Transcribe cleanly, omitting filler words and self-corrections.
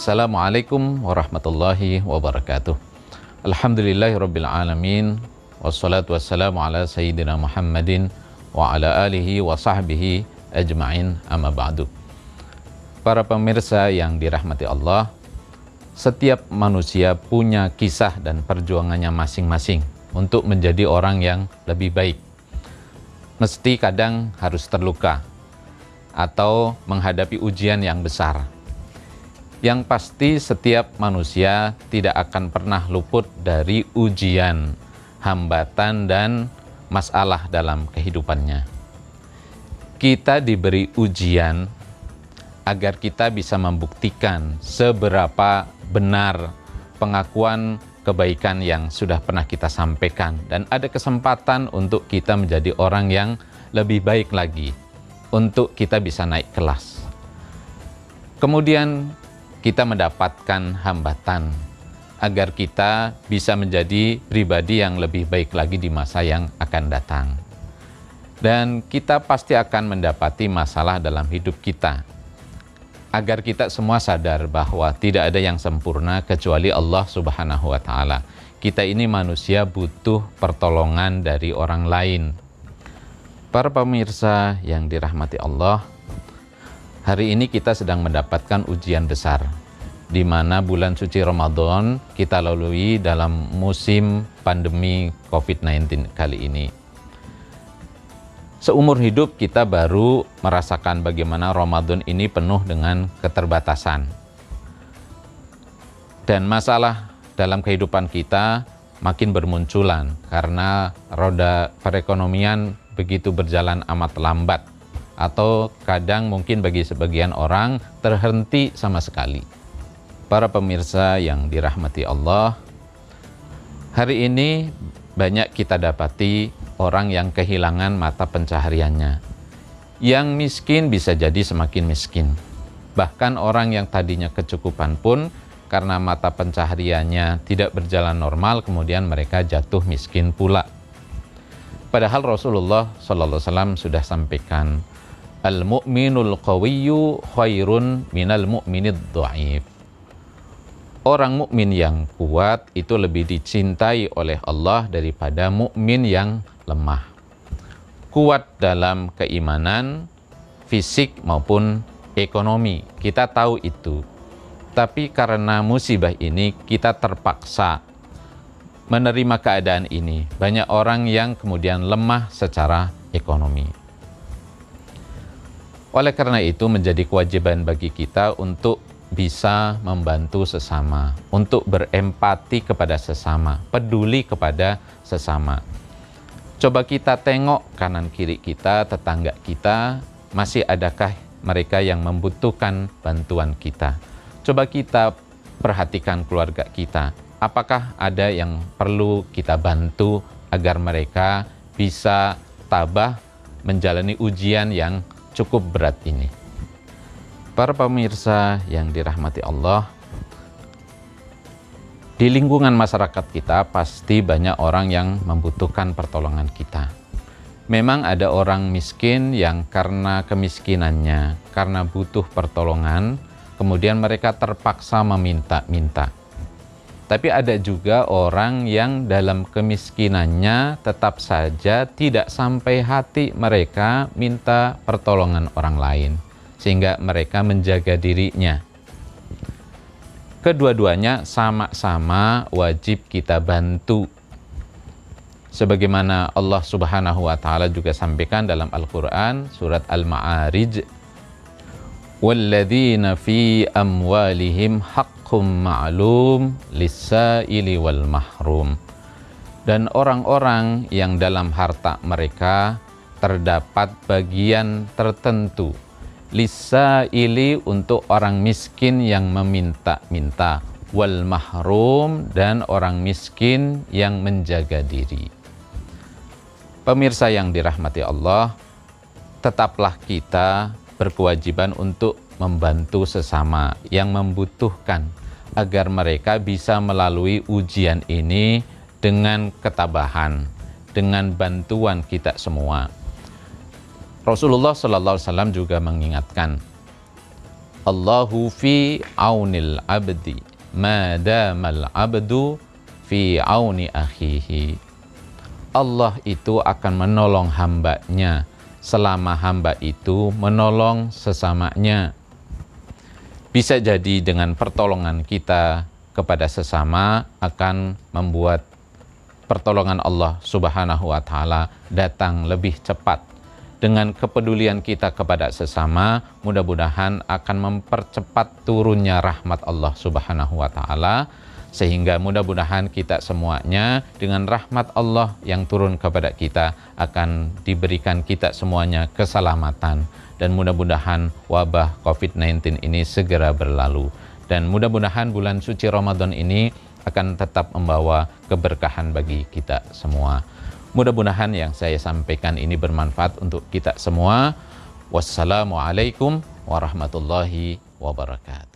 Assalamualaikum warahmatullahi wabarakatuh. Alhamdulillahirabbil alamin wassalatu wassalamu ala sayyidina Muhammadin wa ala alihi wa sahbihi ajma'in, amma ba'du. Para pemirsa yang dirahmati Allah, setiap manusia punya kisah dan perjuangannya masing-masing untuk menjadi orang yang lebih baik. Mesti kadang harus terluka atau menghadapi ujian yang besar. Yang pasti setiap manusia tidak akan pernah luput dari ujian, hambatan, dan masalah dalam kehidupannya. Kita diberi ujian agar kita bisa membuktikan seberapa benar pengakuan kebaikan yang sudah pernah kita sampaikan, dan ada kesempatan untuk kita menjadi orang yang lebih baik lagi, untuk kita bisa naik kelas. Kemudian kita mendapatkan hambatan agar kita bisa menjadi pribadi yang lebih baik lagi di masa yang akan datang. Dan kita pasti akan mendapati masalah dalam hidup kita, agar kita semua sadar bahwa tidak ada yang sempurna kecuali Allah Subhanahu wa Ta'ala. Kita ini manusia butuh pertolongan dari orang lain. Para pemirsa yang dirahmati Allah, hari ini kita sedang mendapatkan ujian besar, di mana bulan suci Ramadan kita lalui dalam musim pandemi COVID-19 kali ini. Seumur hidup kita baru merasakan bagaimana Ramadan ini penuh dengan keterbatasan. Dan masalah dalam kehidupan kita makin bermunculan karena roda perekonomian begitu berjalan amat lambat, atau kadang mungkin bagi sebagian orang terhenti sama sekali. Para pemirsa yang dirahmati Allah, hari ini banyak kita dapati orang yang kehilangan mata pencahariannya. Yang miskin bisa jadi semakin miskin. Bahkan orang yang tadinya kecukupan pun karena mata pencahariannya tidak berjalan normal, kemudian mereka jatuh miskin pula. Padahal Rasulullah SAW sudah sampaikan, Al-mu'minul qawiyyu khairun minal mu'minid dha'if. Orang mukmin yang kuat itu lebih dicintai oleh Allah daripada mukmin yang lemah. Kuat dalam keimanan, fisik maupun ekonomi, kita tahu itu. Tapi karena musibah ini kita terpaksa menerima keadaan ini. Banyak orang yang kemudian lemah secara ekonomi. Oleh karena itu menjadi kewajiban bagi kita untuk bisa membantu sesama, untuk berempati kepada sesama, peduli kepada sesama. Coba kita tengok kanan kiri kita, tetangga kita, masih adakah mereka yang membutuhkan bantuan kita? Coba kita perhatikan keluarga kita, apakah ada yang perlu kita bantu agar mereka bisa tabah menjalani ujian yang cukup berat ini. Para pemirsa yang dirahmati Allah, di lingkungan masyarakat kita pasti banyak orang yang membutuhkan pertolongan kita. Memang ada orang miskin yang karena kemiskinannya, karena butuh pertolongan, kemudian mereka terpaksa meminta-minta. Tapi ada juga orang yang dalam kemiskinannya tetap saja tidak sampai hati mereka minta pertolongan orang lain, sehingga mereka menjaga dirinya. Kedua-duanya sama-sama wajib kita bantu. Sebagaimana Allah Subhanahu wa Ta'ala juga sampaikan dalam Al-Quran, surat Al-Ma'arij, وَالَّذِينَ فِي أَمْوَالِهِمْ حَقٌّ مَعْلُومٌ لِلسَّائِلِ وَالْمَحْرُومِ. Dan orang-orang yang dalam harta mereka terdapat bagian tertentu, lisaili untuk orang miskin yang meminta-minta, wal mahrum dan orang miskin yang menjaga diri. Pemirsa yang dirahmati Allah, tetaplah kita berkewajiban untuk membantu sesama yang membutuhkan agar mereka bisa melalui ujian ini dengan ketabahan, dengan bantuan kita semua. Rasulullah SAW juga mengingatkan, Allahu fi aunil abdi ma damal abdu fi auni akhihi. Allah itu akan menolong hambanya selama hamba itu menolong sesamanya. Bisa jadi dengan pertolongan kita kepada sesama akan membuat pertolongan Allah Subhanahu wa Ta'ala datang lebih cepat. Dengan kepedulian kita kepada sesama, mudah-mudahan akan mempercepat turunnya rahmat Allah Subhanahu wa Ta'ala, sehingga mudah-mudahan kita semuanya dengan rahmat Allah yang turun kepada kita akan diberikan kita semuanya keselamatan, dan mudah-mudahan wabah COVID-19 ini segera berlalu, dan mudah-mudahan bulan suci Ramadan ini akan tetap membawa keberkahan bagi kita semua. Mudah-mudahan yang saya sampaikan ini bermanfaat untuk kita semua. Wassalamualaikum warahmatullahi wabarakatuh.